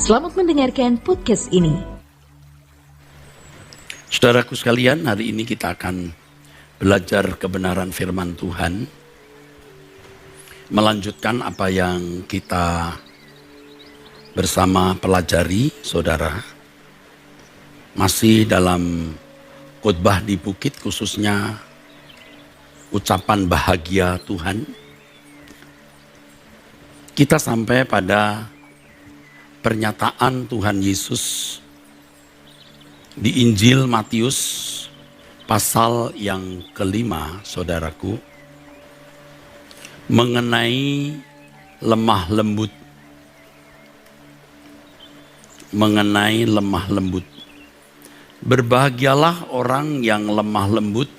Selamat mendengarkan podcast ini. Saudaraku sekalian, hari ini kita akan belajar kebenaran firman Tuhan. Melanjutkan apa yang kita bersama pelajari, saudara. Masih dalam khotbah di bukit, khususnya ucapan bahagia Tuhan. Kita sampai pada pernyataan Tuhan Yesus di Injil Matius pasal yang kelima, saudaraku, mengenai lemah lembut. Mengenai lemah lembut. Berbahagialah orang yang lemah lembut,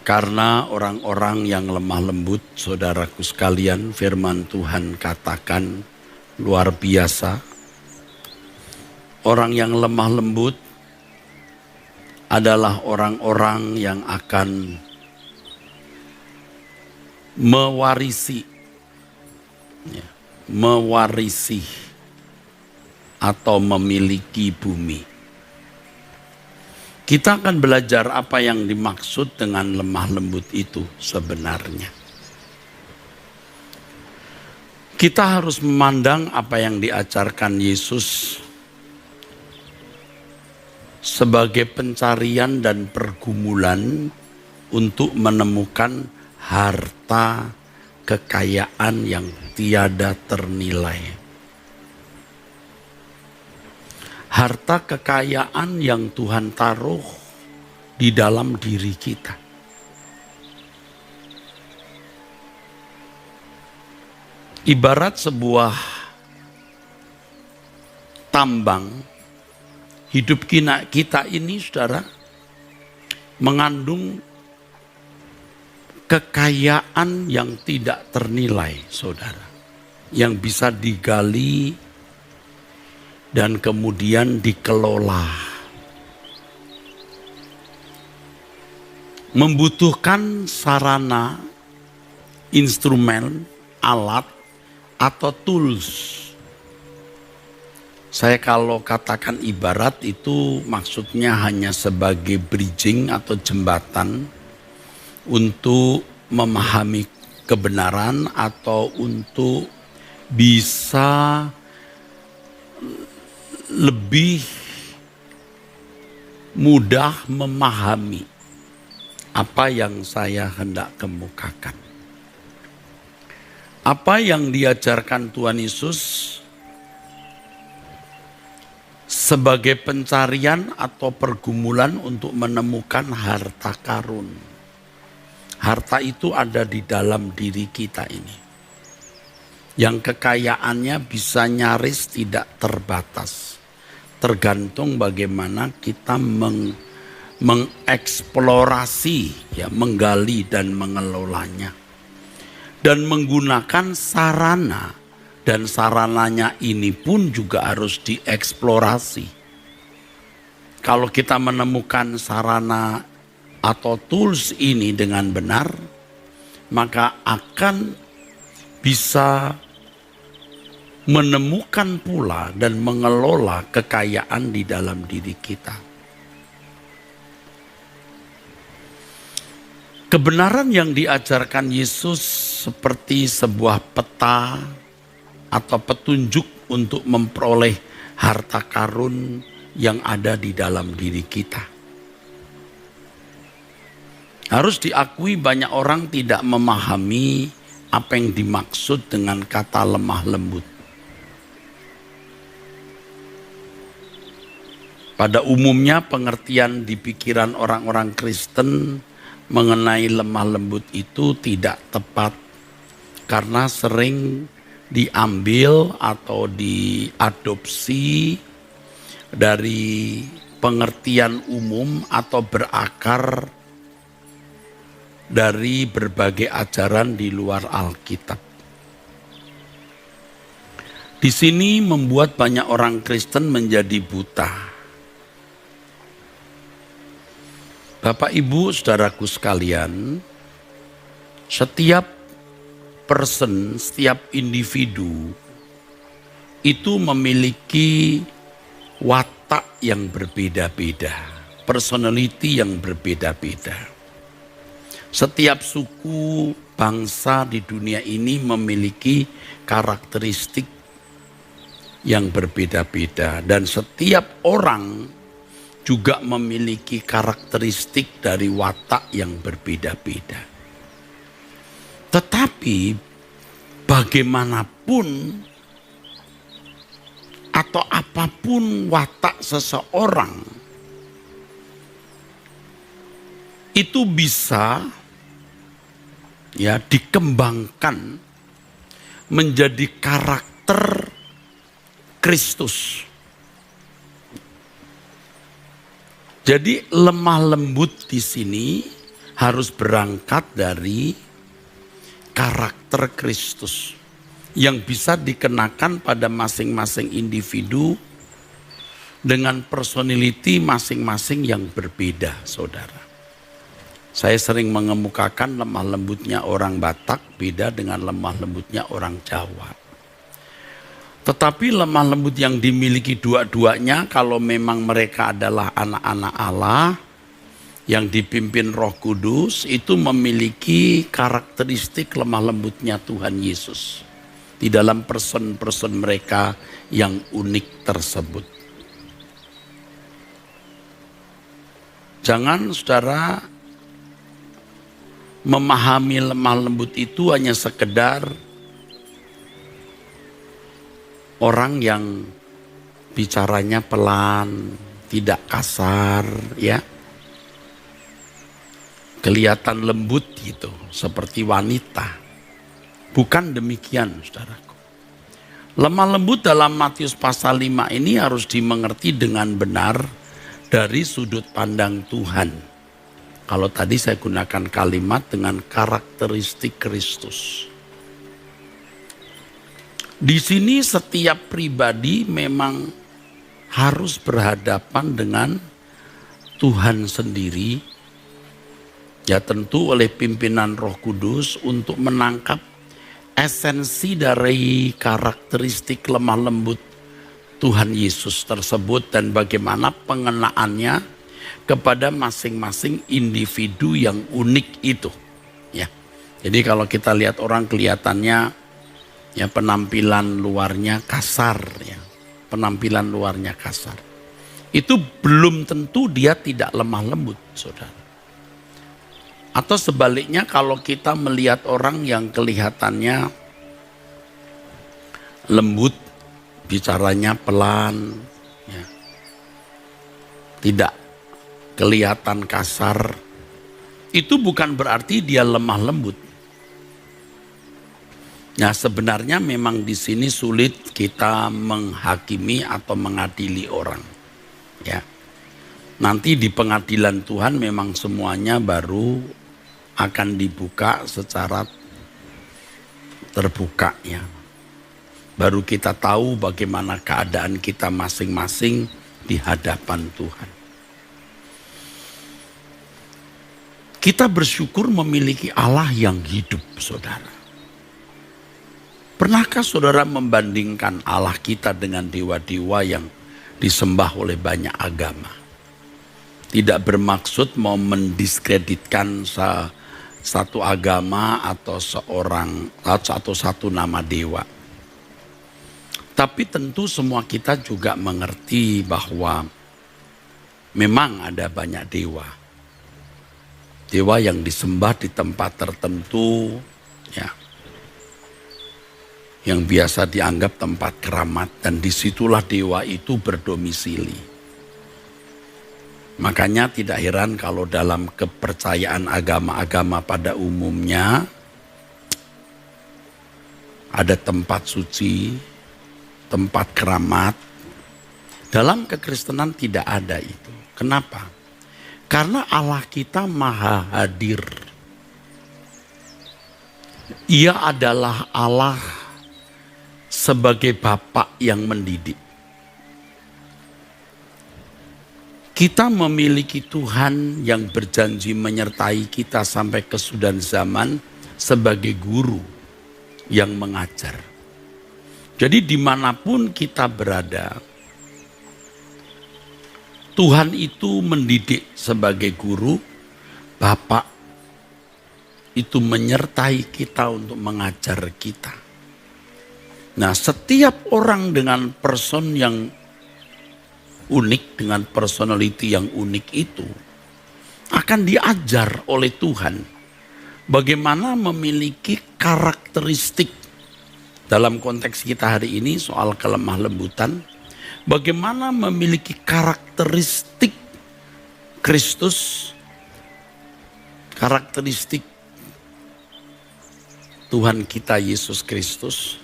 karena orang-orang yang lemah lembut, saudaraku sekalian, firman Tuhan katakan luar biasa. Orang yang lemah lembut adalah orang-orang yang akan mewarisi atau memiliki bumi. Kita akan belajar apa yang dimaksud dengan lemah lembut itu sebenarnya. Kita harus memandang apa yang diajarkan Yesus sebagai pencarian dan pergumulan untuk menemukan harta kekayaan yang tiada ternilai. Harta kekayaan yang Tuhan taruh di dalam diri kita. Ibarat sebuah tambang, hidup kita ini, saudara, mengandung kekayaan yang tidak ternilai, saudara, yang bisa digali dan kemudian dikelola. Membutuhkan sarana, instrumen, alat, atau tools. Saya kalau katakan ibarat itu maksudnya hanya sebagai bridging atau jembatan untuk memahami kebenaran atau untuk bisa lebih mudah memahami apa yang saya hendak kemukakan. Apa yang diajarkan Tuhan Yesus sebagai pencarian atau pergumulan untuk menemukan harta karun. Harta itu ada di dalam diri kita ini, yang kekayaannya bisa nyaris tidak terbatas. Tergantung bagaimana kita mengeksplorasi, menggali dan mengelolanya. Dan menggunakan sarana, dan sarananya ini pun juga harus dieksplorasi. Kalau kita menemukan sarana atau tools ini dengan benar, maka akan bisa menemukan pula dan mengelola kekayaan di dalam diri kita. Kebenaran yang diajarkan Yesus seperti sebuah peta atau petunjuk untuk memperoleh harta karun yang ada di dalam diri kita. Harus diakui banyak orang tidak memahami apa yang dimaksud dengan kata lemah lembut. Pada umumnya pengertian di pikiran orang-orang Kristen mengenai lemah lembut itu tidak tepat karena sering diambil atau diadopsi dari pengertian umum atau berakar dari berbagai ajaran di luar Alkitab. Di sini membuat banyak orang Kristen menjadi buta. Bapak, Ibu, saudaraku sekalian, setiap person, setiap individu itu memiliki watak yang berbeda-beda, personality yang berbeda-beda. Setiap suku, bangsa di dunia ini memiliki karakteristik yang berbeda-beda, dan setiap orang juga memiliki karakteristik dari watak yang berbeda-beda. Tetapi bagaimanapun atau apapun watak seseorang, itu bisa dikembangkan menjadi karakter Kristus. Jadi lemah lembut di sini harus berangkat dari karakter Kristus yang bisa dikenakan pada masing-masing individu dengan personality masing-masing yang berbeda, saudara. Saya sering mengemukakan lemah lembutnya orang Batak beda dengan lemah lembutnya orang Jawa. Tetapi lemah lembut yang dimiliki dua-duanya, kalau memang mereka adalah anak-anak Allah yang dipimpin Roh Kudus, itu memiliki karakteristik lemah lembutnya Tuhan Yesus di dalam person-person mereka yang unik tersebut. Jangan saudara memahami lemah lembut itu hanya sekedar orang yang bicaranya pelan, tidak kasar, kelihatan lembut gitu, seperti wanita. Bukan demikian, saudaraku. Lemah lembut dalam Matius pasal 5 ini harus dimengerti dengan benar dari sudut pandang Tuhan. Kalau tadi saya gunakan kalimat dengan karakteristik Kristus. Di sini setiap pribadi memang harus berhadapan dengan Tuhan sendiri. Ya tentu oleh pimpinan Roh Kudus untuk menangkap esensi dari karakteristik lemah lembut Tuhan Yesus tersebut dan bagaimana pengenaannya kepada masing-masing individu yang unik itu. Ya. Jadi kalau kita lihat orang kelihatannya penampilan luarnya kasar, penampilan luarnya kasar. Itu belum tentu dia tidak lemah lembut, saudara. Atau sebaliknya kalau kita melihat orang yang kelihatannya lembut, bicaranya pelan, tidak kelihatan kasar, itu bukan berarti dia lemah lembut. Nah, sebenarnya memang di sini sulit kita menghakimi atau mengadili orang. Ya. Nanti di pengadilan Tuhan memang semuanya baru akan dibuka secara terbuka, ya. Baru kita tahu bagaimana keadaan kita masing-masing di hadapan Tuhan. Kita bersyukur memiliki Allah yang hidup, saudara. Pernahkah saudara membandingkan Allah kita dengan dewa-dewa yang disembah oleh banyak agama? Tidak bermaksud mau mendiskreditkan satu agama atau seorang atau satu nama dewa. Tapi tentu semua kita juga mengerti bahwa memang ada banyak dewa. Dewa yang disembah di tempat tertentu, yang biasa dianggap tempat keramat, dan disitulah dewa itu berdomisili. Makanya tidak heran kalau dalam kepercayaan agama-agama pada umumnya ada tempat suci, tempat keramat. Dalam kekristenan tidak ada itu. Kenapa? Karena Allah kita maha hadir. Ia adalah Allah sebagai Bapa yang mendidik. Kita memiliki Tuhan yang berjanji menyertai kita sampai kesudahan zaman sebagai guru. yang mengajar. Jadi dimanapun kita berada, Tuhan itu mendidik sebagai guru, Bapak itu menyertai kita untuk mengajar kita. Nah, setiap orang dengan person yang unik, dengan personality yang unik itu akan diajar oleh Tuhan bagaimana memiliki karakteristik. Dalam konteks kita hari ini soal kelemah lembutan, bagaimana memiliki karakteristik Kristus, karakteristik Tuhan kita Yesus Kristus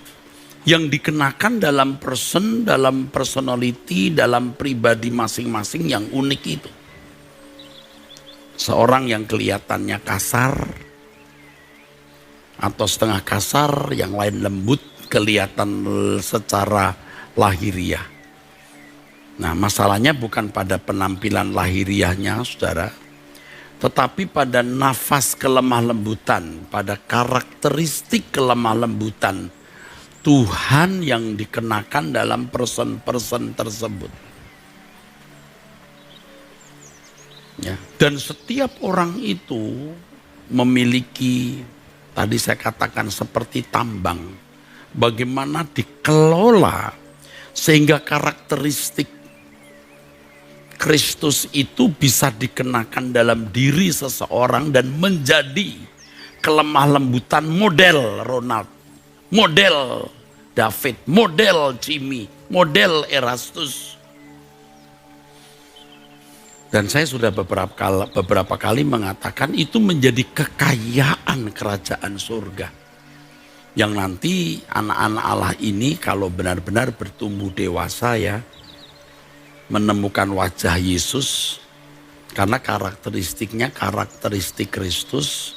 yang dikenakan dalam person, dalam personality, dalam pribadi masing-masing yang unik itu. Seorang yang kelihatannya kasar atau setengah kasar, yang lain lembut, kelihatan secara lahiriah. Nah, masalahnya bukan pada penampilan lahiriahnya, saudara, tetapi pada nafas kelemah lembutan, pada karakteristik kelemah lembutan Tuhan yang dikenakan dalam person-person tersebut. Ya, dan setiap orang itu memiliki, tadi saya katakan seperti tambang, bagaimana dikelola sehingga karakteristik Kristus itu bisa dikenakan dalam diri seseorang dan menjadi kelemah lembutan model Ronald, model David, model Jimmy, model Erastus. Dan saya sudah beberapa kali mengatakan itu menjadi kekayaan kerajaan surga. Yang nanti anak-anak Allah ini kalau benar-benar bertumbuh dewasa ya, menemukan wajah Yesus, karena karakteristiknya karakteristik Kristus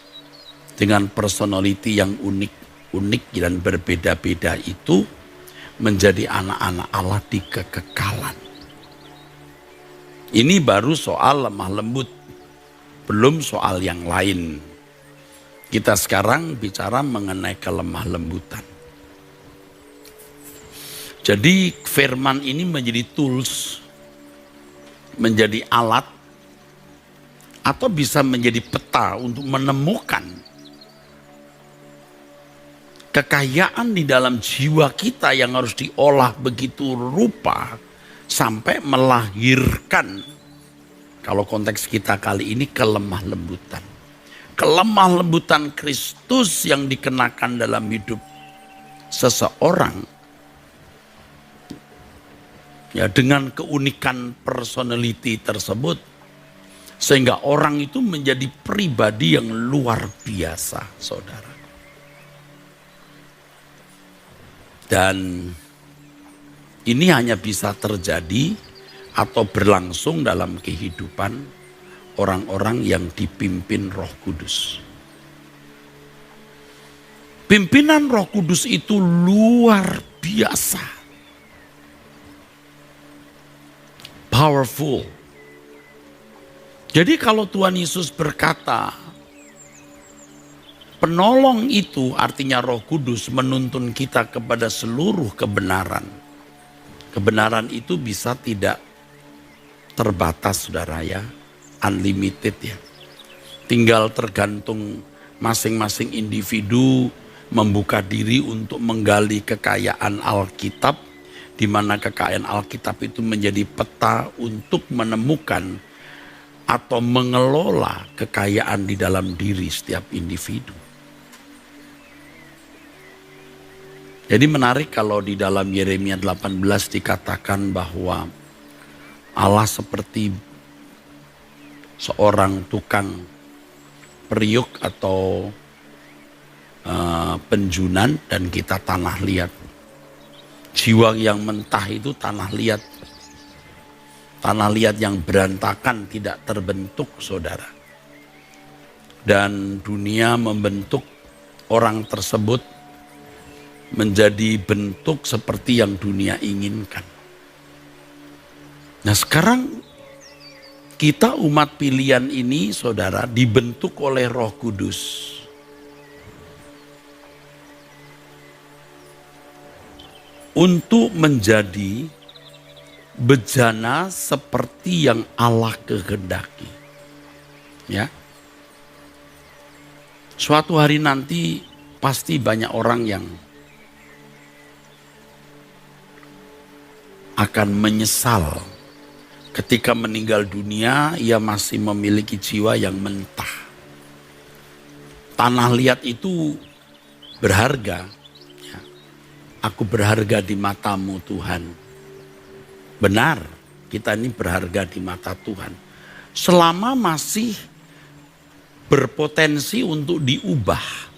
dengan personality yang unik dan berbeda-beda itu menjadi anak-anak Allah di kekekalan. Ini baru soal lemah lembut, belum soal yang lain. Kita sekarang bicara mengenai kelemah lembutan. Jadi firman ini menjadi tools, menjadi alat, atau bisa menjadi peta untuk menemukan kekayaan di dalam jiwa kita yang harus diolah begitu rupa sampai melahirkan, kalau konteks kita kali ini, kelemah lembutan. Kelemah lembutan Kristus yang dikenakan dalam hidup seseorang, ya, dengan keunikan personality tersebut, sehingga orang itu menjadi pribadi yang luar biasa, saudara. Dan ini hanya bisa terjadi atau berlangsung dalam kehidupan orang-orang yang dipimpin Roh Kudus. Pimpinan Roh Kudus itu luar biasa, powerful. Jadi kalau Tuhan Yesus berkata, penolong itu artinya Roh Kudus menuntun kita kepada seluruh kebenaran. Kebenaran itu bisa tidak terbatas, saudara ya, unlimited ya. Tinggal tergantung masing-masing individu membuka diri untuk menggali kekayaan Alkitab, di mana kekayaan Alkitab itu menjadi peta untuk menemukan atau mengelola kekayaan di dalam diri setiap individu. Jadi menarik kalau di dalam Yeremia 18 dikatakan bahwa Allah seperti seorang tukang periuk atau penjunan dan kita tanah liat. Jiwa yang mentah itu tanah liat. Tanah liat yang berantakan, tidak terbentuk, saudara. Dan dunia membentuk orang tersebut menjadi bentuk seperti yang dunia inginkan. Nah sekarang kita umat pilihan ini, saudara, dibentuk oleh Roh Kudus. untuk menjadi bejana seperti yang Allah kehendaki. Ya. Suatu hari nanti pasti banyak orang yang akan menyesal ketika meninggal dunia ia masih memiliki jiwa yang mentah. Tanah liat itu berharga. Ya. Aku berharga di matamu Tuhan. Benar, kita ini berharga di mata Tuhan. Selama masih berpotensi untuk diubah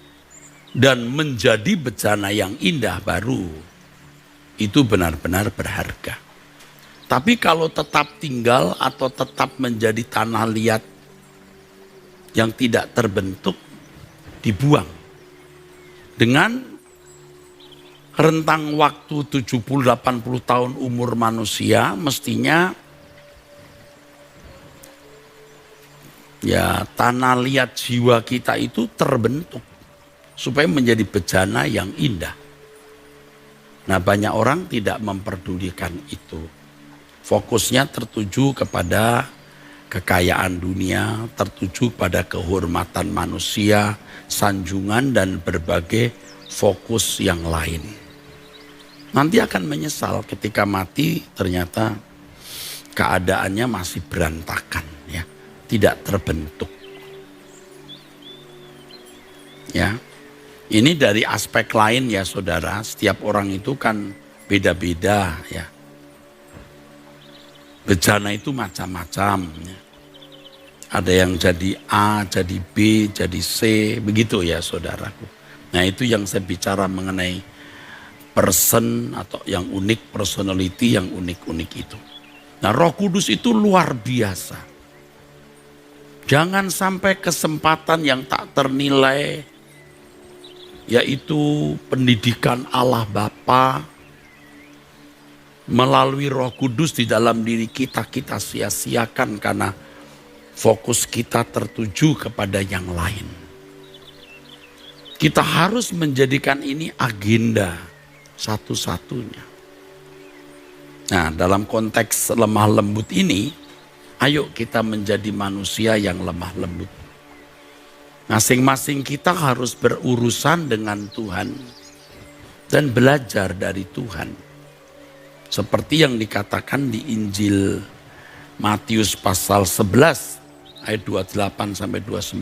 dan menjadi bejana yang indah baru, itu benar-benar berharga. Tapi kalau tetap tinggal atau tetap menjadi tanah liat yang tidak terbentuk, dibuang. Dengan rentang waktu 70-80 tahun umur manusia, mestinya ya tanah liat jiwa kita itu terbentuk supaya menjadi bejana yang indah. Nah, banyak orang tidak memperdulikan itu. Fokusnya tertuju kepada kekayaan dunia, tertuju pada kehormatan manusia, sanjungan dan berbagai fokus yang lain. Nanti akan menyesal ketika mati ternyata keadaannya masih berantakan, ya, tidak terbentuk. Ya. Ini dari aspek lain ya saudara, setiap orang itu kan beda-beda ya. Bejana itu macam-macam. Ya. Ada yang jadi A, jadi B, jadi C, begitu ya saudaraku. Nah itu yang saya bicara mengenai person atau yang unik, personality yang unik-unik itu. Nah Roh Kudus itu luar biasa. Jangan sampai kesempatan yang tak ternilai, yaitu pendidikan Allah Bapa melalui Roh Kudus di dalam diri kita sia-siakan karena fokus kita tertuju kepada yang lain. Kita harus menjadikan ini agenda satu-satunya. Nah, dalam konteks lemah lembut ini, ayo kita menjadi manusia yang lemah lembut. Masing-masing kita harus berurusan dengan Tuhan dan belajar dari Tuhan. Seperti yang dikatakan di Injil Matius pasal 11 ayat 28 sampai 29.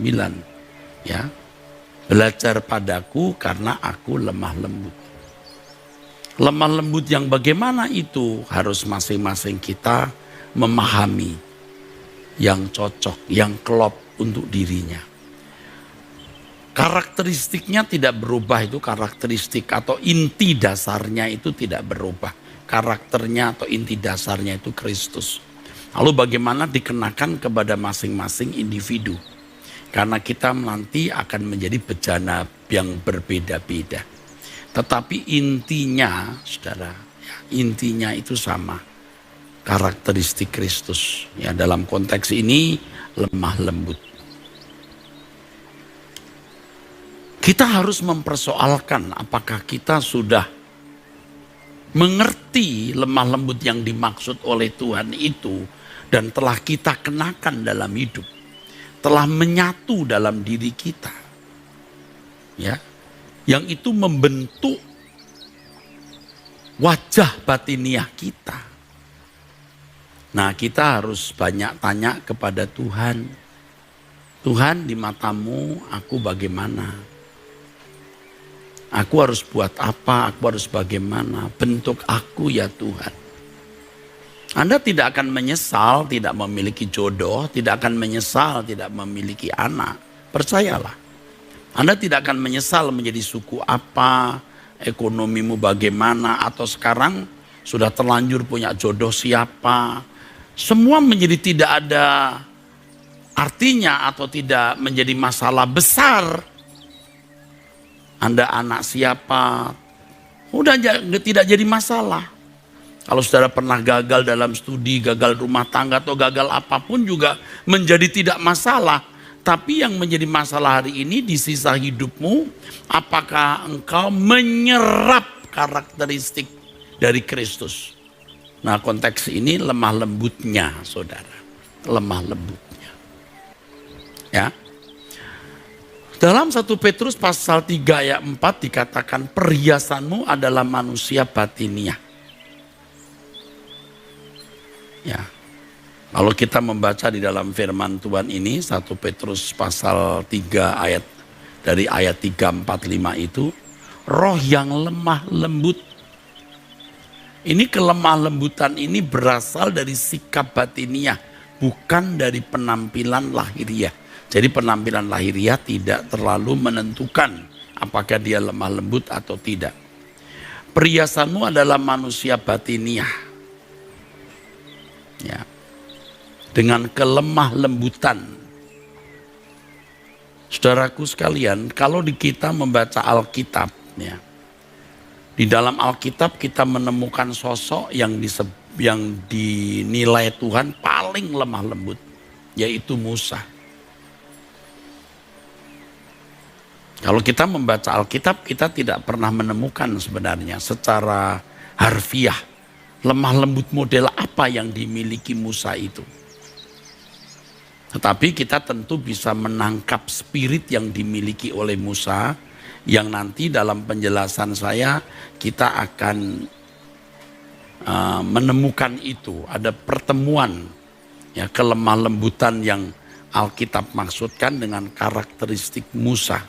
Ya. Belajar padaku karena aku lemah lembut. Lemah lembut yang bagaimana itu harus masing-masing kita memahami yang cocok, yang klop untuk dirinya. Karakteristiknya tidak berubah, itu karakteristik atau inti dasarnya itu tidak berubah. Karakternya atau inti dasarnya itu Kristus. Lalu bagaimana dikenakan kepada masing-masing individu. Karena kita nanti akan menjadi bejana yang berbeda-beda. Tetapi intinya, saudara, ya, intinya itu sama. Karakteristik Kristus. Ya, dalam konteks ini lemah lembut. Kita harus mempersoalkan apakah kita sudah mengerti lemah lembut yang dimaksud oleh Tuhan itu dan telah kita kenakan dalam hidup, telah menyatu dalam diri kita, ya, yang itu membentuk wajah batiniah kita. Nah, kita harus banyak tanya kepada Tuhan. Tuhan, di matamu aku bagaimana? Aku harus buat apa? Aku harus bagaimana? Bentuk aku ya Tuhan. Anda tidak akan menyesal tidak memiliki jodoh, tidak akan menyesal tidak memiliki anak. Percayalah. Anda tidak akan menyesal menjadi suku apa, ekonomimu bagaimana, atau sekarang sudah terlanjur punya jodoh siapa. Semua menjadi tidak ada artinya atau tidak menjadi masalah besar. Anda anak siapa, udah tidak jadi masalah. Kalau saudara pernah gagal dalam studi, gagal rumah tangga atau gagal apapun juga menjadi tidak masalah. Tapi yang menjadi masalah hari ini di sisa hidupmu, apakah engkau menyerap karakteristik dari Kristus. Nah, konteks ini lemah lembutnya, saudara. Lemah lembutnya. Ya. Dalam 1 Petrus pasal 3 ayat 4 dikatakan perhiasanmu adalah manusia batiniah. Ya. Kalau kita membaca di dalam firman Tuhan ini 1 Petrus pasal 3 ayat dari ayat 3, 4, 5 itu roh yang lemah lembut. Ini kelemah lembutan ini berasal dari sikap batiniah, bukan dari penampilan lahiriah. Jadi penampilan lahiriah tidak terlalu menentukan apakah dia lemah lembut atau tidak. Perhiasanmu adalah manusia batiniah. Ya. Dengan kelemah lembutan. Saudaraku sekalian, kalau di kita membaca Alkitab, ya, di dalam Alkitab kita menemukan sosok yang dinilai Tuhan paling lemah lembut, yaitu Musa. Kalau kita membaca Alkitab, kita tidak pernah menemukan sebenarnya secara harfiah lemah lembut model apa yang dimiliki Musa itu. Tetapi kita tentu bisa menangkap spirit yang dimiliki oleh Musa, yang nanti dalam penjelasan saya kita akan menemukan itu. Ada pertemuan ya, kelemah lembutan yang Alkitab maksudkan dengan karakteristik Musa.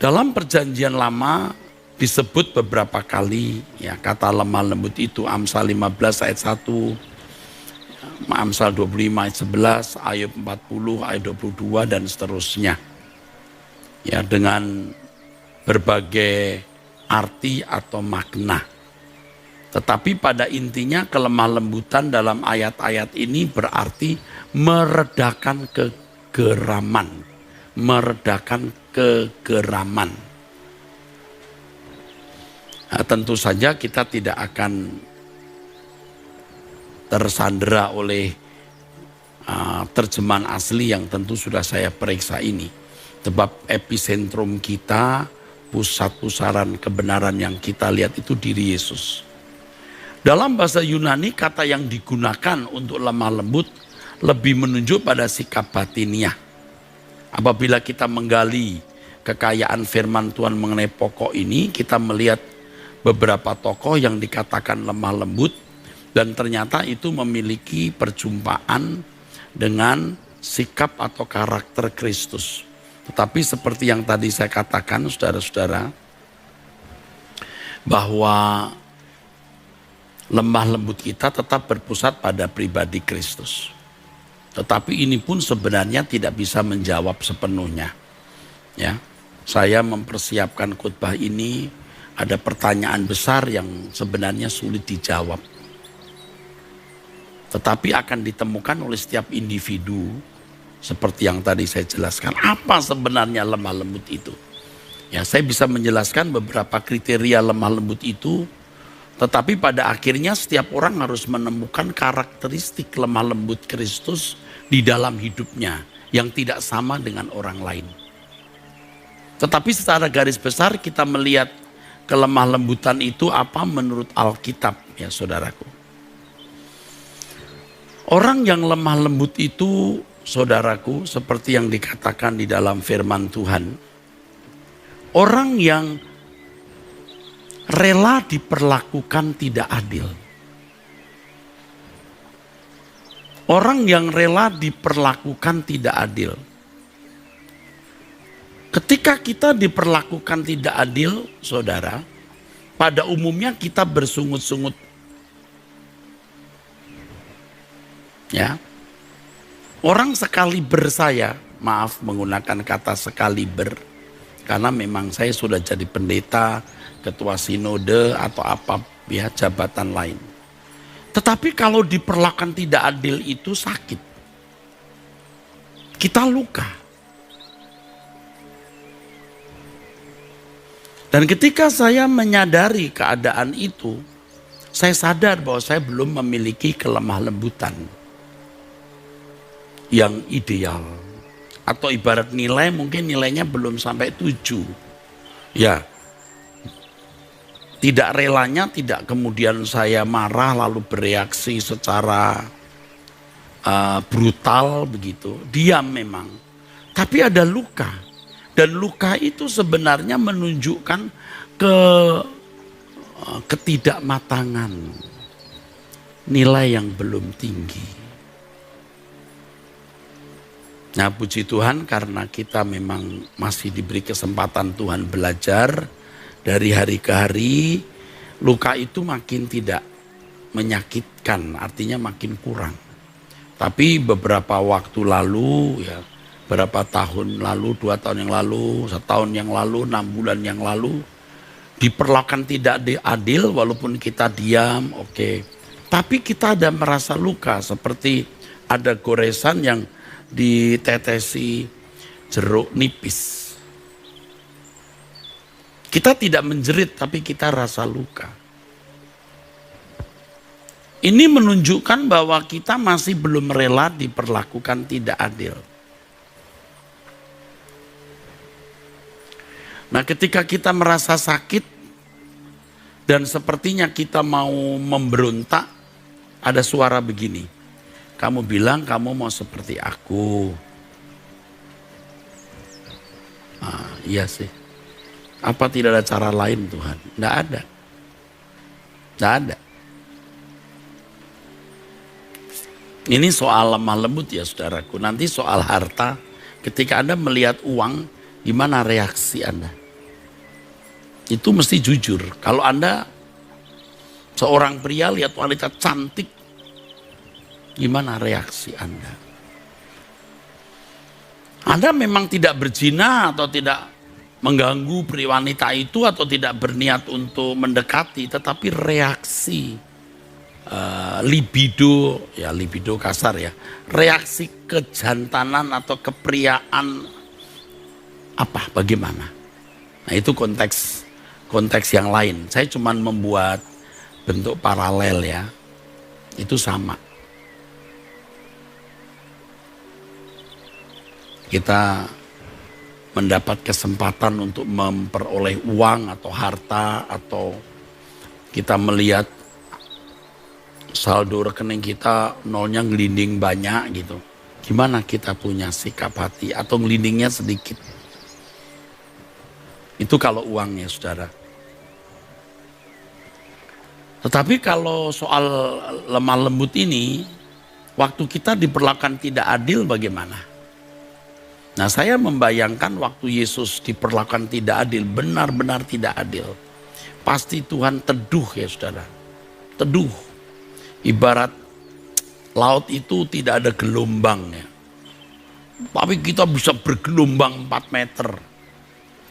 Dalam perjanjian lama disebut beberapa kali ya kata lemah lembut itu. Amsal 15 ayat 1, Amsal 25 ayat 11, Ayub 40 ayat 22 dan seterusnya. Ya, dengan berbagai arti atau makna. Tetapi pada intinya kelemah lembutan dalam ayat-ayat ini berarti meredakan kegeraman. Meredakan kegeraman. Nah, tentu saja kita tidak akan tersandera oleh terjemahan asli yang tentu sudah saya periksa ini. Sebab epicentrum kita, pusat pusaran kebenaran yang kita lihat itu diri Yesus. Dalam bahasa Yunani kata yang digunakan untuk lemah lembut lebih menunjuk pada sikap batiniah. Apabila kita menggali kekayaan firman Tuhan mengenai pokok ini, kita melihat beberapa tokoh yang dikatakan lemah lembut dan ternyata itu memiliki perjumpaan dengan sikap atau karakter Kristus. Tetapi seperti yang tadi saya katakan, saudara-saudara, bahwa lemah lembut kita tetap berpusat pada pribadi Kristus. Tetapi ini pun sebenarnya tidak bisa menjawab sepenuhnya. Ya, saya mempersiapkan khotbah ini, ada pertanyaan besar yang sebenarnya sulit dijawab. Tetapi akan ditemukan oleh setiap individu, seperti yang tadi saya jelaskan. Apa sebenarnya lemah lembut itu? Ya, saya bisa menjelaskan beberapa kriteria lemah lembut itu. Tetapi pada akhirnya setiap orang harus menemukan karakteristik lemah lembut Kristus di dalam hidupnya yang tidak sama dengan orang lain. Tetapi secara garis besar kita melihat kelemah lembutan itu apa menurut Alkitab, ya saudaraku. Orang yang lemah lembut itu, saudaraku, seperti yang dikatakan di dalam firman Tuhan, orang yang rela diperlakukan tidak adil. Orang yang rela diperlakukan tidak adil. Ketika kita diperlakukan tidak adil, saudara, pada umumnya kita bersungut-sungut. Ya. Orang sekaliber saya, maaf menggunakan kata sekaliber, karena memang saya sudah jadi pendeta, ketua sinode atau apa ya jabatan lain. Tetapi kalau diperlakukan tidak adil itu sakit. Kita luka. Dan ketika saya menyadari keadaan itu, saya sadar bahwa saya belum memiliki kelemah lembutan yang ideal. Atau ibarat nilai, mungkin nilainya belum sampai 7. Ya. Tidak relanya tidak kemudian saya marah lalu bereaksi secara brutal begitu. Diam memang. Tapi ada luka. Dan luka itu sebenarnya menunjukkan ketidakmatangan. Nilai yang belum tinggi. Nah, puji Tuhan karena kita memang masih diberi kesempatan Tuhan belajar dari hari ke hari, luka itu makin tidak menyakitkan, artinya makin kurang. Tapi beberapa waktu lalu, ya, beberapa tahun lalu, 2 tahun yang lalu, 1 tahun yang lalu, 6 bulan yang lalu, diperlakukan tidak adil walaupun kita diam, oke. Tapi kita ada merasa luka, seperti ada goresan yang ditetesi jeruk nipis. Kita tidak menjerit, tapi kita rasa luka. Ini menunjukkan bahwa kita masih belum rela diperlakukan tidak adil. Nah, ketika kita merasa sakit dan sepertinya kita mau memberontak, ada suara begini. Kamu bilang kamu mau seperti aku. Iya sih. Apa tidak ada cara lain Tuhan? Tidak ada. Tidak ada. Ini soal lemah lembut ya saudaraku. Nanti soal harta. Ketika Anda melihat uang, gimana reaksi Anda? Itu mesti jujur. Kalau Anda seorang pria lihat wanita cantik, gimana reaksi Anda? Anda memang tidak berzina atau tidak mengganggu wanita itu atau tidak berniat untuk mendekati, tetapi reaksi libido, ya libido kasar ya, reaksi kejantanan atau kepriaan apa, bagaimana? Nah itu konteks yang lain. Saya cuma membuat bentuk paralel ya, itu sama. Kita mendapat kesempatan untuk memperoleh uang atau harta, atau kita melihat saldo rekening kita nolnya ngelinding banyak gitu. Gimana kita punya sikap hati atau ngelindingnya sedikit? Itu kalau uangnya saudara. Tetapi kalau soal lemah lembut ini, waktu kita diperlakukan tidak adil bagaimana? Nah, saya membayangkan waktu Yesus diperlakukan tidak adil, benar-benar tidak adil. Pasti Tuhan teduh ya saudara. Teduh. Ibarat laut itu tidak ada gelombangnya. Tapi kita bisa bergelombang 4 meter.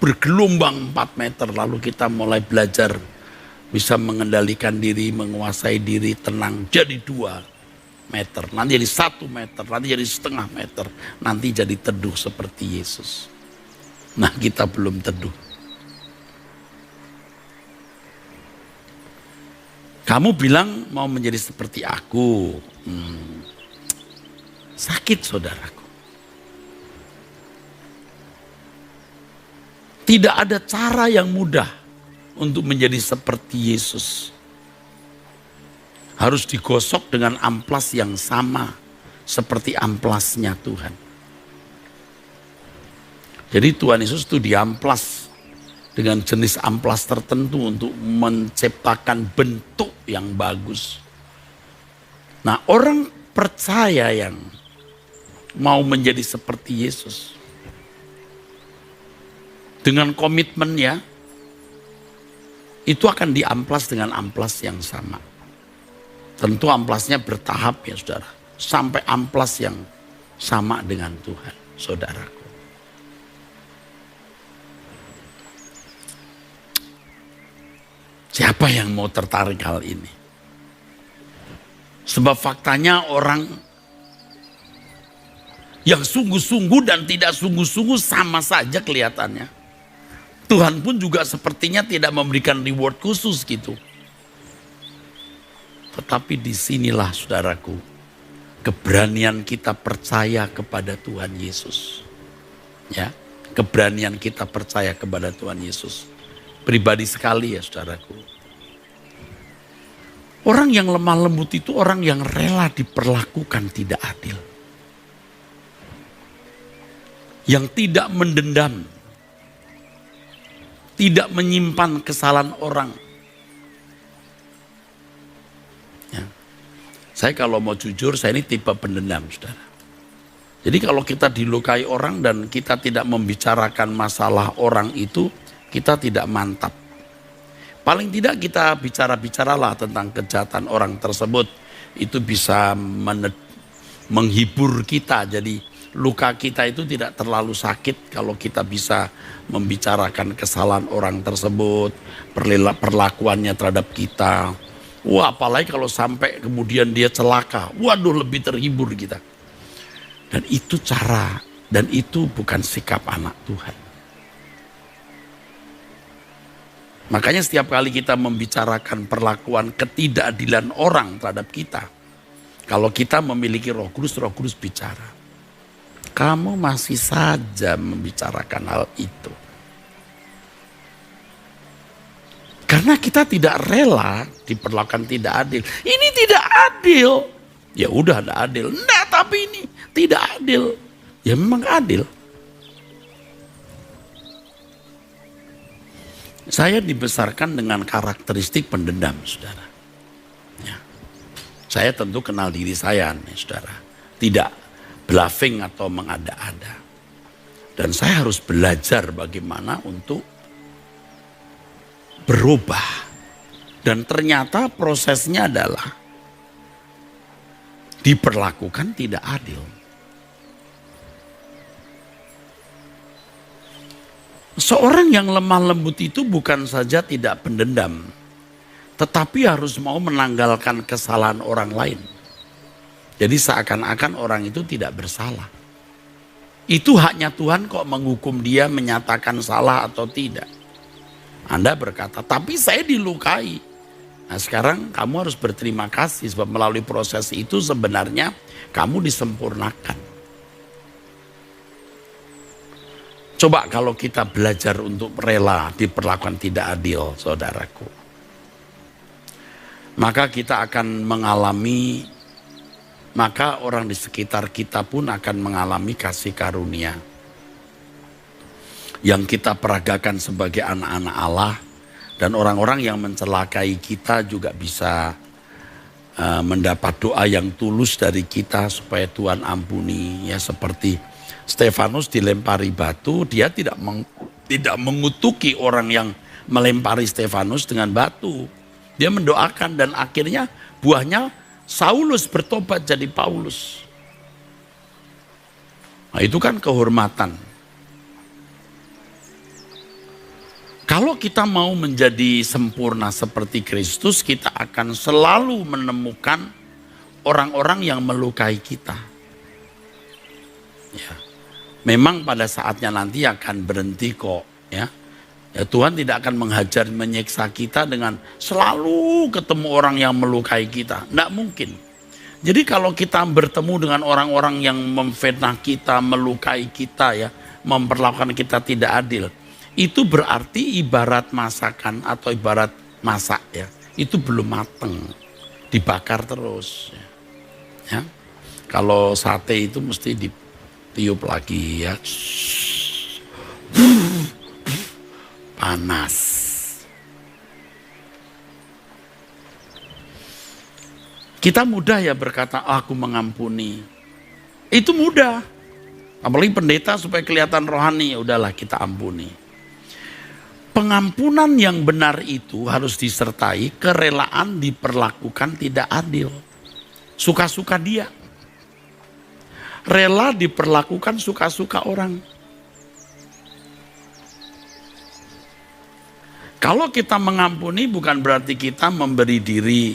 Bergelombang 4 meter. Lalu kita mulai belajar bisa mengendalikan diri, menguasai diri, tenang. Jadi 2 meter, nanti jadi 1 meter, nanti jadi setengah meter, nanti jadi teduh seperti Yesus. Nah kita belum teduh. Kamu bilang mau menjadi seperti aku. Sakit saudaraku. Tidak ada cara yang mudah untuk menjadi seperti Yesus. Harus digosok dengan amplas yang sama seperti amplasnya Tuhan. Jadi Tuhan Yesus itu diamplas dengan jenis amplas tertentu untuk menciptakan bentuk yang bagus. Nah, orang percaya yang mau menjadi seperti Yesus, dengan komitmennya, itu akan diamplas dengan amplas yang sama. Tentu amplasnya bertahap ya saudara. Sampai amplas yang sama dengan Tuhan, saudaraku. Siapa yang mau tertarik hal ini? Sebab faktanya orang yang sungguh-sungguh dan tidak sungguh-sungguh sama saja kelihatannya. Tuhan pun juga sepertinya tidak memberikan reward khusus gitu. Tetapi disinilah saudaraku, keberanian kita percaya kepada Tuhan Yesus. Ya, keberanian kita percaya kepada Tuhan Yesus. Pribadi sekali ya saudaraku. Orang yang lemah lembut itu orang yang rela diperlakukan tidak adil. Yang tidak mendendam. Tidak menyimpan kesalahan orang. Ya. Saya kalau mau jujur, saya ini tipe pendendam, saudara. Jadi kalau kita dilukai orang dan kita tidak membicarakan masalah orang itu, kita tidak mantap. Paling tidak kita bicara-bicaralah tentang kejahatan orang tersebut. Itu bisa menghibur kita. Jadi luka kita itu tidak terlalu sakit kalau kita bisa membicarakan kesalahan orang tersebut, perlakuannya terhadap kita. Wah, apalagi kalau sampai kemudian dia celaka. Waduh, lebih terhibur kita. Dan itu cara, dan itu bukan sikap anak Tuhan. Makanya setiap kali kita membicarakan perlakuan ketidakadilan orang terhadap kita, kalau kita memiliki Roh Kudus bicara. Kamu masih saja membicarakan hal itu. Karena kita tidak rela diperlakukan tidak adil. Ini tidak adil. Ya udah ada adil. Nah, tapi ini tidak adil. Ya memang adil. Saya dibesarkan dengan karakteristik pendendam, saudara. Ya. Saya tentu kenal diri saya, nih, saudara. Tidak bluffing atau mengada-ada. Dan saya harus belajar bagaimana untuk berubah. Dan ternyata prosesnya adalah diperlakukan tidak adil. Seorang yang lemah lembut itu bukan saja tidak pendendam, tetapi harus mau menanggalkan kesalahan orang lain. Jadi seakan-akan orang itu tidak bersalah. Itu haknya Tuhan kok menghukum dia menyatakan salah atau tidak. Anda berkata, tapi saya dilukai. Nah sekarang kamu harus berterima kasih sebab melalui proses itu sebenarnya kamu disempurnakan. Coba kalau kita belajar untuk rela diperlakukan tidak adil, saudaraku. Maka kita akan mengalami, maka orang di sekitar kita pun akan mengalami kasih karunia. Yang kita peragakan sebagai anak-anak Allah. Dan orang-orang yang mencelakai kita juga bisa mendapat doa yang tulus dari kita supaya Tuhan ampuni. Ya seperti Stefanus dilempari batu, dia tidak mengutuki orang yang melempari Stefanus dengan batu. Dia mendoakan dan akhirnya buahnya Saulus bertobat jadi Paulus. Nah itu kan kehormatan. Kalau kita mau menjadi sempurna seperti Kristus, kita akan selalu menemukan orang-orang yang melukai kita. Ya. Memang pada saatnya nanti akan berhenti kok, ya. Ya Tuhan tidak akan menghajar, menyiksa kita dengan selalu ketemu orang yang melukai kita. Tidak mungkin. Jadi kalau kita bertemu dengan orang-orang yang memfitnah kita, melukai kita, ya, memperlakukan kita tidak adil, itu berarti ibarat masakan atau ibarat masak, ya. Itu belum mateng, dibakar terus. Ya. Kalau sate itu mesti ditiup lagi, ya. Panas. Kita mudah ya berkata, aku mengampuni. Itu mudah. Apalagi pendeta supaya kelihatan rohani, ya udahlah kita ampuni. Pengampunan yang benar itu harus disertai kerelaan diperlakukan tidak adil. Suka-suka dia. Rela diperlakukan suka-suka orang. Kalau kita mengampuni bukan berarti kita memberi diri,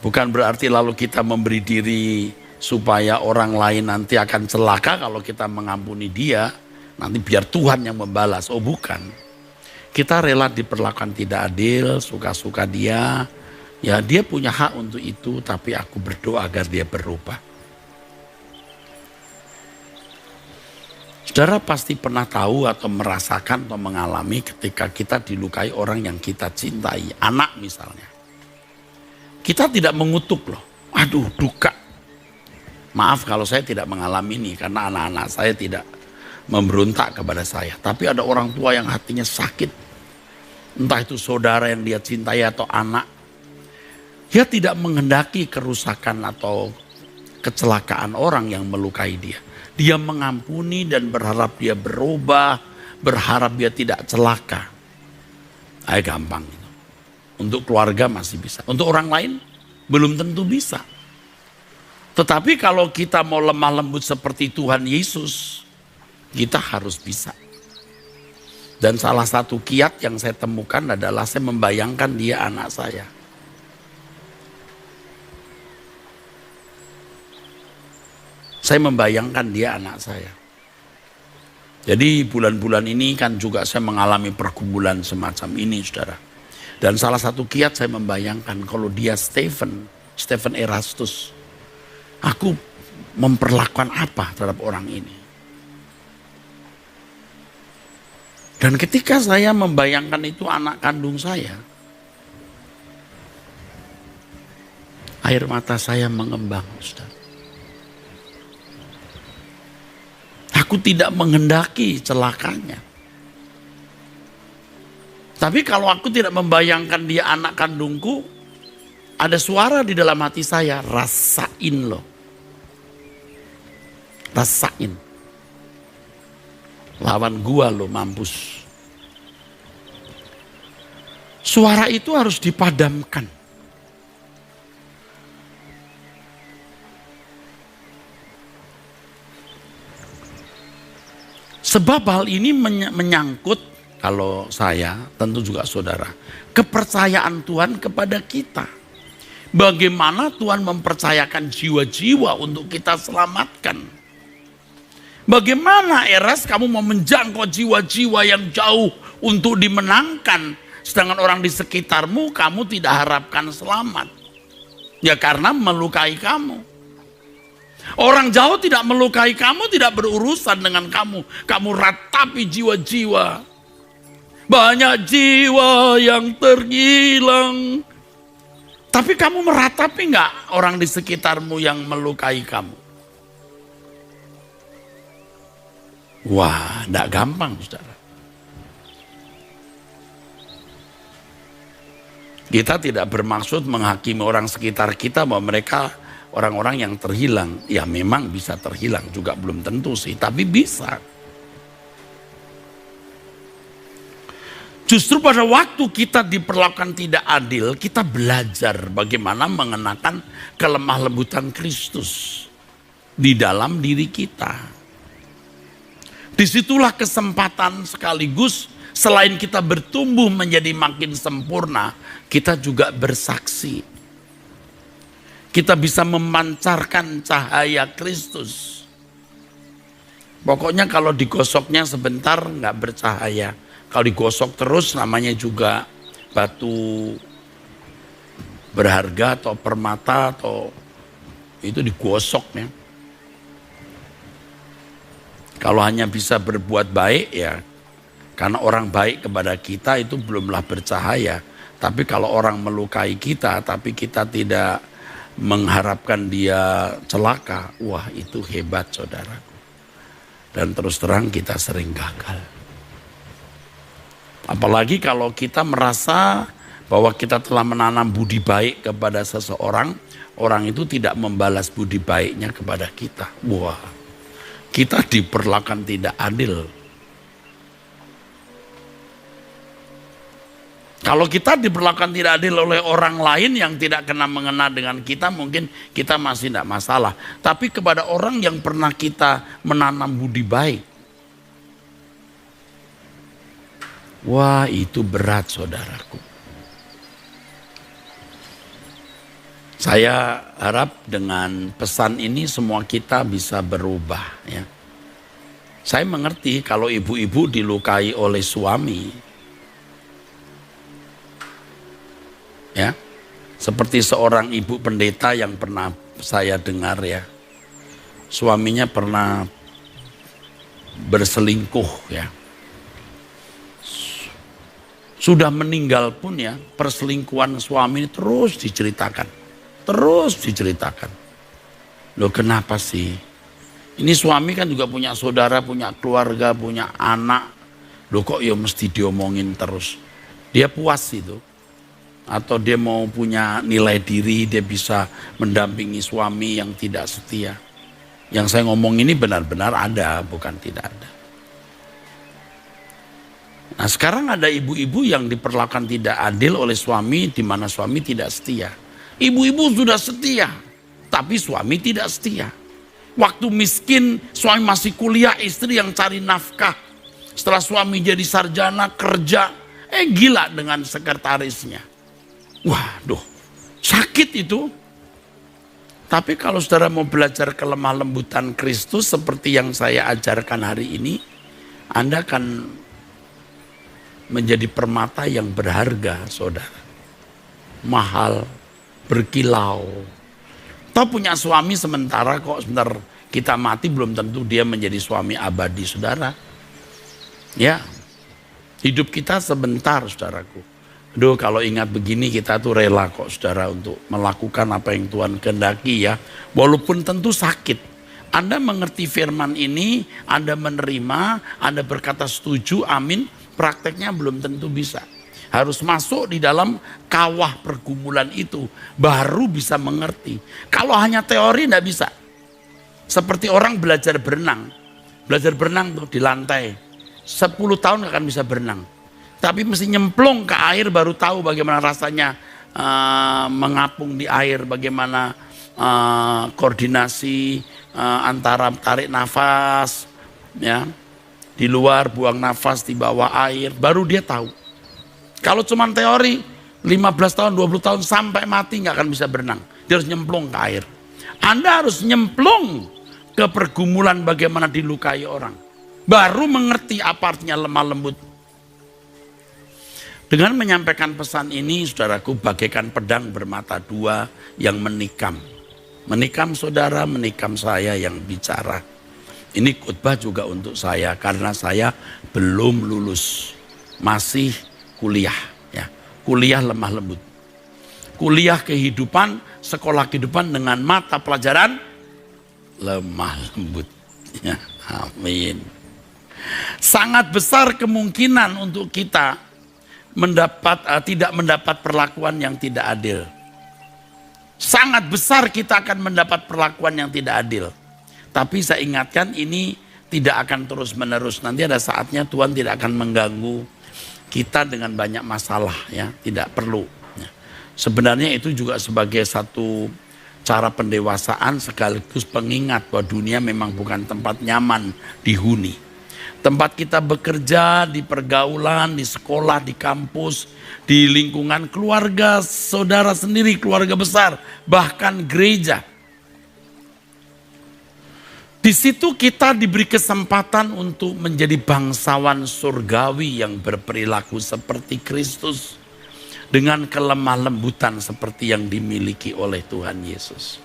bukan berarti lalu kita memberi diri supaya orang lain nanti akan celaka kalau kita mengampuni dia, nanti biar Tuhan yang membalas. Oh bukan, kita rela diperlakukan tidak adil, suka-suka dia, ya dia punya hak untuk itu, tapi aku berdoa agar dia berubah. Saudara pasti pernah tahu atau merasakan atau mengalami ketika kita dilukai orang yang kita cintai. Anak misalnya. Kita tidak mengutuk loh. Aduh, duka. Maaf kalau saya tidak mengalami ini karena anak-anak saya tidak memberontak kepada saya. Tapi ada orang tua yang hatinya sakit. Entah itu saudara yang dia cintai atau anak. Dia tidak menghendaki kerusakan atau kecelakaan orang yang melukai dia. Dia mengampuni dan berharap dia berubah, berharap dia tidak celaka. Gampang itu. Untuk keluarga masih bisa. Untuk orang lain belum tentu bisa. Tetapi kalau kita mau lemah lembut seperti Tuhan Yesus, kita harus bisa. Dan salah satu kiat yang saya temukan adalah saya membayangkan dia anak saya. Saya membayangkan dia anak saya. Jadi bulan-bulan ini kan juga saya mengalami pergumulan semacam ini, saudara. Dan salah satu kiat saya membayangkan kalau dia Stephen Erastus. Aku memperlakukan apa terhadap orang ini. Dan ketika saya membayangkan itu anak kandung saya, air mata saya mengembang, saudara. Aku tidak menghendaki celakanya. Tapi kalau aku tidak membayangkan dia anak kandungku, ada suara di dalam hati saya, rasain loh. Rasain. Lawan gua lo mampus. Suara itu harus dipadamkan. Sebab hal ini menyangkut, kalau saya, tentu juga saudara, kepercayaan Tuhan kepada kita. Bagaimana Tuhan mempercayakan jiwa-jiwa untuk kita selamatkan. Bagaimana Eras kamu mau menjangkau jiwa-jiwa yang jauh untuk dimenangkan. Sedangkan orang di sekitarmu kamu tidak harapkan selamat. Ya karena melukai kamu. Orang jauh tidak melukai kamu, tidak berurusan dengan kamu. Kamu ratapi jiwa-jiwa. Banyak jiwa yang terhilang. Tapi kamu meratapi enggak orang di sekitarmu yang melukai kamu? Wah, enggak gampang, saudara. Kita tidak bermaksud menghakimi orang sekitar kita bahwa mereka orang-orang yang terhilang. Ya memang bisa terhilang, juga belum tentu sih, tapi bisa. Justru pada waktu kita diperlakukan tidak adil, kita belajar bagaimana mengenakan kelemah lembutan Kristus di dalam diri kita. Disitulah kesempatan sekaligus selain kita bertumbuh menjadi makin sempurna, kita juga bersaksi. Kita bisa memancarkan cahaya Kristus. Pokoknya kalau digosoknya sebentar nggak bercahaya. Kalau digosok terus namanya juga batu berharga atau permata atau itu digosoknya. Kalau hanya bisa berbuat baik ya karena orang baik kepada kita itu belumlah bercahaya. Tapi kalau orang melukai kita tapi kita tidak mengharapkan dia celaka, wah itu hebat saudara. Dan terus terang kita sering gagal. Apalagi kalau kita merasa bahwa kita telah menanam budi baik kepada seseorang, orang itu tidak membalas budi baiknya kepada kita. Wah, kita diperlakukan tidak adil. Kalau kita diperlakukan tidak adil oleh orang lain yang tidak kena mengena dengan kita, mungkin kita masih tidak masalah. Tapi kepada orang yang pernah kita menanam budi baik, wah itu berat saudaraku. Saya harap dengan pesan ini semua kita bisa berubah ya. Saya mengerti kalau ibu-ibu dilukai oleh suami. Ya, seperti seorang ibu pendeta yang pernah saya dengar ya, suaminya pernah berselingkuh ya. Sudah meninggal pun ya, perselingkuhan suami ini terus diceritakan. Terus diceritakan. Loh kenapa sih? Ini suami kan juga punya saudara, punya keluarga, punya anak. Loh kok ya mesti diomongin terus. Dia puas itu. Atau dia mau punya nilai diri, dia bisa mendampingi suami yang tidak setia. Yang saya ngomong ini benar-benar ada, bukan tidak ada. Nah sekarang ada ibu-ibu yang diperlakukan tidak adil oleh suami, di mana suami tidak setia. Ibu-ibu sudah setia, tapi suami tidak setia. Waktu miskin, suami masih kuliah, istri yang cari nafkah. Setelah suami jadi sarjana, kerja, gila dengan sekretarisnya. Waduh, sakit itu. Tapi kalau saudara mau belajar kelemah lembutan Kristus seperti yang saya ajarkan hari ini, Anda akan menjadi permata yang berharga, saudara. Mahal, berkilau. Tahu punya suami sementara kok, sebentar kita mati belum tentu dia menjadi suami abadi, saudara. Ya, hidup kita sebentar, saudaraku. Aduh, kalau ingat begini kita tuh rela kok, saudara, untuk melakukan apa yang Tuhan kehendaki ya. Walaupun tentu sakit. Anda mengerti firman ini, Anda menerima, Anda berkata setuju, amin. Prakteknya belum tentu bisa. Harus masuk di dalam kawah pergumulan itu, baru bisa mengerti. Kalau hanya teori tidak bisa. Seperti orang belajar berenang. Belajar berenang tuh di lantai. 10 tahun akan bisa berenang. Tapi mesti nyemplung ke air baru tahu bagaimana rasanya mengapung di air. Bagaimana koordinasi antara tarik nafas, ya, di luar buang nafas di bawah air. Baru dia tahu. Kalau cuma teori 15 tahun, 20 tahun sampai mati nggak akan bisa berenang. Dia harus nyemplung ke air. Anda harus nyemplung ke pergumulan bagaimana dilukai orang. Baru mengerti apa artinya lemah lembut. Dengan menyampaikan pesan ini, saudaraku, bagaikan pedang bermata dua yang menikam. Menikam saudara, menikam saya yang bicara. Ini khotbah juga untuk saya karena saya belum lulus. Masih kuliah, ya. Kuliah lemah lembut. Kuliah kehidupan, sekolah kehidupan dengan mata pelajaran lemah lembut. Ya, amin. Sangat besar kemungkinan untuk kita tidak mendapat perlakuan yang tidak adil. Sangat besar kita akan mendapat perlakuan yang tidak adil. Tapi saya ingatkan ini tidak akan terus menerus. Nanti ada saatnya Tuhan tidak akan mengganggu kita dengan banyak masalah, ya, tidak perlu. Ya. Sebenarnya itu juga sebagai satu cara pendewasaan sekaligus pengingat bahwa dunia memang bukan tempat nyaman dihuni. Tempat kita bekerja, di pergaulan, di sekolah, di kampus, di lingkungan keluarga, saudara sendiri, keluarga besar, bahkan gereja. Di situ kita diberi kesempatan untuk menjadi bangsawan surgawi yang berperilaku seperti Kristus. Dengan kelemah lembutan seperti yang dimiliki oleh Tuhan Yesus.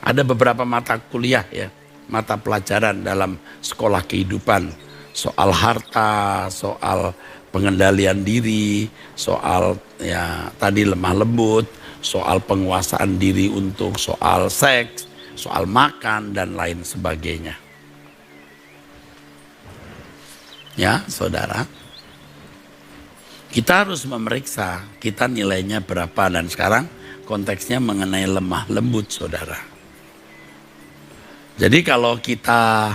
Ada beberapa mata kuliah, ya, mata pelajaran dalam sekolah kehidupan. Soal harta, soal pengendalian diri, soal ya tadi lemah lembut, soal penguasaan diri untuk soal seks, soal makan dan lain sebagainya. Ya, saudara. Kita harus memeriksa kita nilainya berapa dan sekarang konteksnya mengenai lemah lembut, saudara. Jadi kalau kita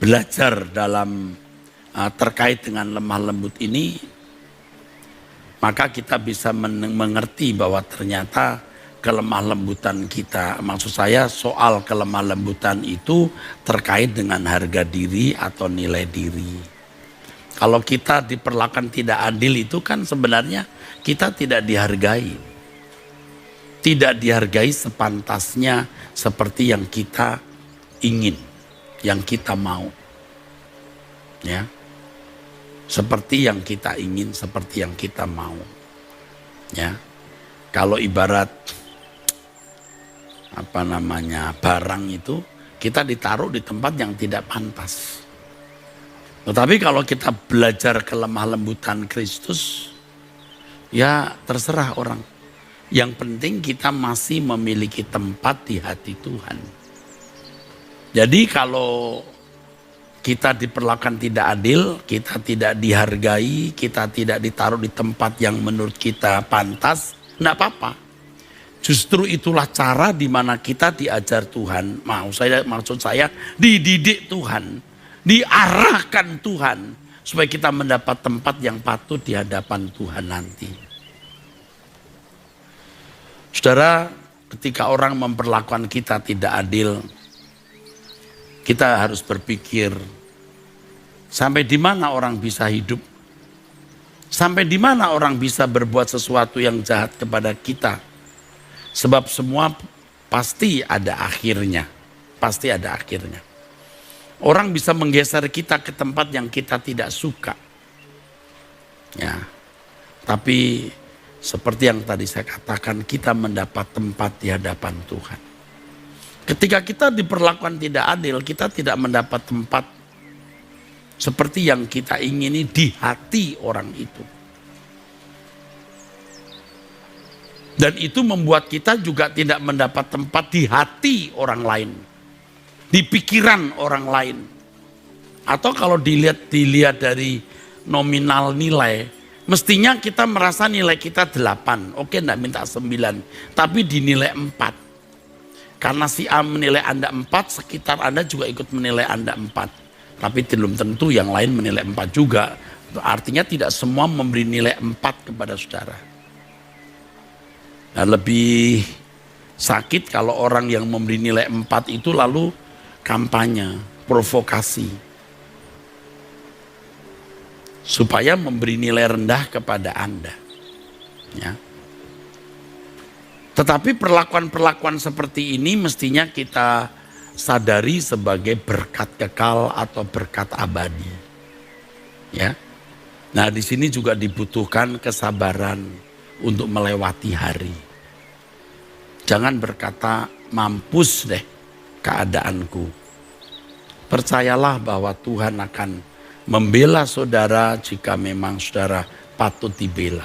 belajar dalam terkait dengan lemah lembut ini, maka kita bisa mengerti bahwa ternyata kelemah lembutan kita, maksud saya soal kelemah lembutan itu terkait dengan harga diri atau nilai diri. Kalau kita diperlakukan tidak adil itu kan sebenarnya kita tidak dihargai. Tidak dihargai sepantasnya seperti yang kita ingin, yang kita mau. Ya. Seperti yang kita ingin, seperti yang kita mau. Ya. Kalau ibarat barang itu kita ditaruh di tempat yang tidak pantas. Tetapi kalau kita belajar kelemah lembutan Kristus, ya terserah orang. Yang penting kita masih memiliki tempat di hati Tuhan. Jadi kalau kita diperlakukan tidak adil, kita tidak dihargai, kita tidak ditaruh di tempat yang menurut kita pantas, enggak apa-apa. Justru itulah cara di mana kita diajar Tuhan. Maksud saya dididik Tuhan, diarahkan Tuhan supaya kita mendapat tempat yang patut di hadapan Tuhan nanti. Saudara, ketika orang memperlakukan kita tidak adil, kita harus berpikir, sampai di mana orang bisa hidup? Sampai di mana orang bisa berbuat sesuatu yang jahat kepada kita? Sebab semua pasti ada akhirnya. Pasti ada akhirnya. Orang bisa menggeser kita ke tempat yang kita tidak suka. Ya. Tapi seperti yang tadi saya katakan, kita mendapat tempat di hadapan Tuhan. Ketika kita diperlakukan tidak adil, kita tidak mendapat tempat seperti yang kita ingini di hati orang itu. Dan itu membuat kita juga tidak mendapat tempat di hati orang lain, di pikiran orang lain. Atau kalau dilihat dari nominal nilai, mestinya kita merasa nilai kita 8. Oke, enggak minta 9, tapi dinilai 4. Karena si A menilai Anda 4, sekitar Anda juga ikut menilai Anda 4. Tapi belum tentu yang lain menilai 4 juga. Artinya tidak semua memberi nilai 4 kepada saudara. Nah, lebih sakit kalau orang yang memberi nilai 4 itu lalu kampanye, provokasi. Supaya memberi nilai rendah kepada Anda. Ya. Tetapi perlakuan-perlakuan seperti ini mestinya kita sadari sebagai berkat kekal atau berkat abadi. Ya. Nah, di sini juga dibutuhkan kesabaran untuk melewati hari. Jangan berkata, mampus deh keadaanku. Percayalah bahwa Tuhan akan membela saudara jika memang saudara patut dibela.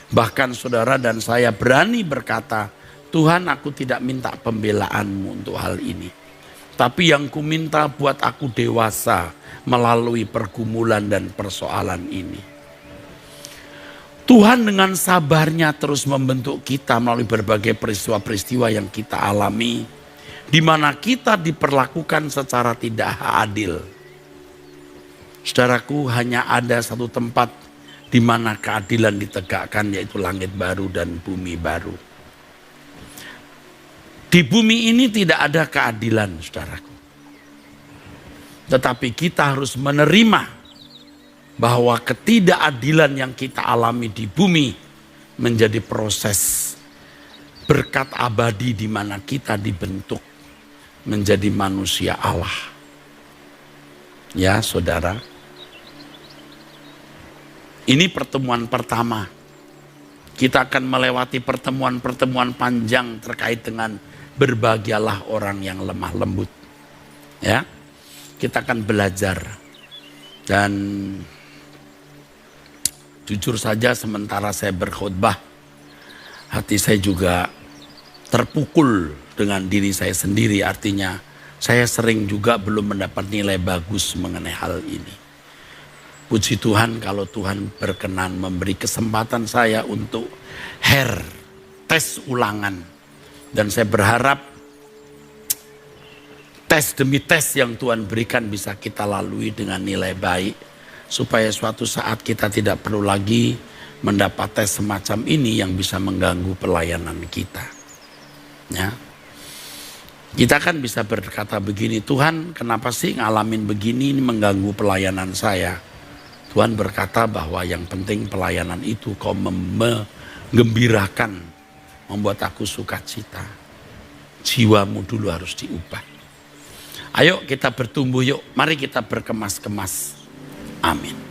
Bahkan saudara dan saya berani berkata, Tuhan, aku tidak minta pembelaanmu untuk hal ini. Tapi yang ku minta buat aku dewasa melalui pergumulan dan persoalan ini. Tuhan dengan sabarnya terus membentuk kita melalui berbagai peristiwa-peristiwa yang kita alami, di mana kita diperlakukan secara tidak adil. Saudaraku, hanya ada satu tempat di mana keadilan ditegakkan, yaitu langit baru dan bumi baru. Di bumi ini tidak ada keadilan, saudaraku. Tetapi kita harus menerima bahwa ketidakadilan yang kita alami di bumi menjadi proses berkat abadi di mana kita dibentuk menjadi manusia Allah. Ya, saudara. Ini pertemuan pertama. Kita akan melewati pertemuan-pertemuan panjang terkait dengan berbahagialah orang yang lemah lembut. Ya. Kita akan belajar. Dan jujur saja sementara saya berkhotbah, hati saya juga terpukul dengan diri saya sendiri. Artinya saya sering juga belum mendapat nilai bagus mengenai hal ini. Puji Tuhan kalau Tuhan berkenan memberi kesempatan saya untuk tes ulangan. Dan saya berharap tes demi tes yang Tuhan berikan bisa kita lalui dengan nilai baik. Supaya suatu saat kita tidak perlu lagi mendapat tes semacam ini yang bisa mengganggu pelayanan kita. Ya. Kita kan bisa berkata begini, Tuhan kenapa sih ngalamin begini, ini mengganggu pelayanan saya. Tuhan berkata bahwa yang penting pelayanan itu kau menggembirakan, membuat aku sukacita. Jiwamu dulu harus diubah. Ayo kita bertumbuh yuk, mari kita berkemas-kemas. Amin.